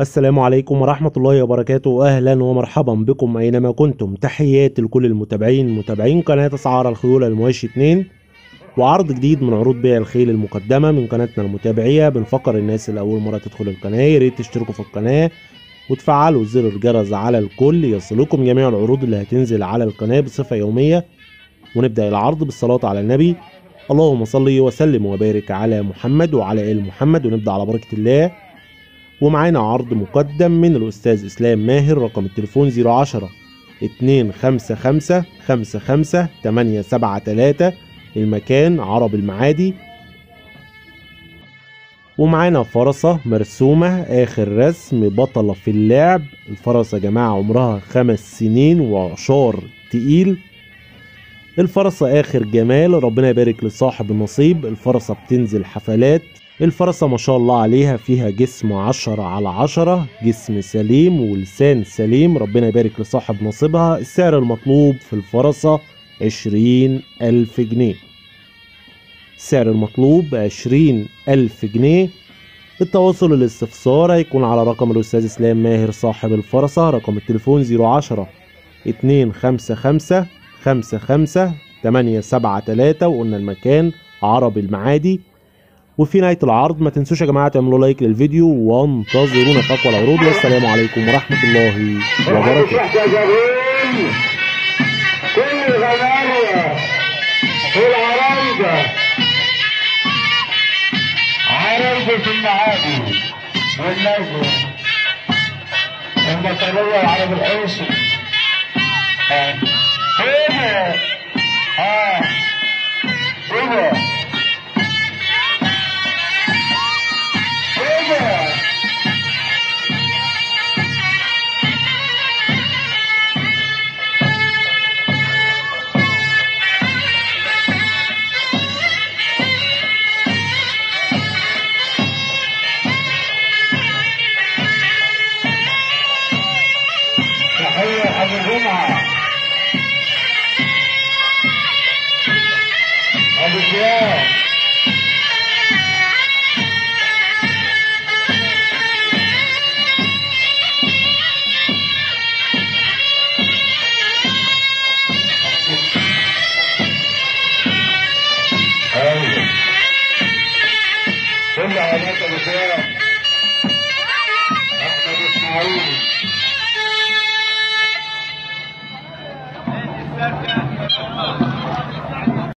السلام عليكم ورحمة الله وبركاته. أهلا ومرحبا بكم أينما كنتم. تحياتي لكل متابعين قناة أسعار الخيول المواشي 2 وعرض جديد من عروض بيع الخيل المقدمة من قناتنا المتابعية. بنفكر الناس اللي أول مرة تدخل القناة ياريت تشتركوا في القناة وتفعلوا زر الجرس على الكل يصلكم جميع العروض اللي هتنزل على القناة بصفة يومية. ونبدأ العرض بالصلاة على النبي. اللهم صل وسلم وبارك على محمد وعلى آل محمد. ونبدأ على بركة الله. ومعانا عرض مقدم من الأستاذ إسلام ماهر. رقم التليفون 010 255 55 873. المكان عرب المعادي. ومعانا فرسة مرسومة آخر رسم بطلة في اللعب. الفرسة يا جماعة عمرها 5 سنين وعشار تقيل. الفرسة آخر جمال، ربنا يبارك لصاحب النصيب. الفرسة بتنزل حفلات. الفرسة ما شاء الله عليها فيها جسم 10/10، جسم سليم ولسان سليم. ربنا يبارك لصاحب نصيبها. السعر المطلوب في الفرسة 20,000 جنيه. السعر المطلوب 20,000 جنيه. التواصل الاستفسار هيكون على رقم الأستاذ إسلام ماهر صاحب الفرسة. رقم التليفون 010 255 55 873. وقلنا المكان عرب المعادي. وفي نهاية العرض ما تنسوش يا جماعة تعملوا لايك للفيديو وانتظرونا في أقوى العروض. والسلام عليكم ورحمة الله وبركاته. كل غناية والعرايدة عرايدة المعادي والنجم المطرية وعرب العيشي. ايه ايه تحية أبو جمعة أبو زياد كل عائلات أبو زياد.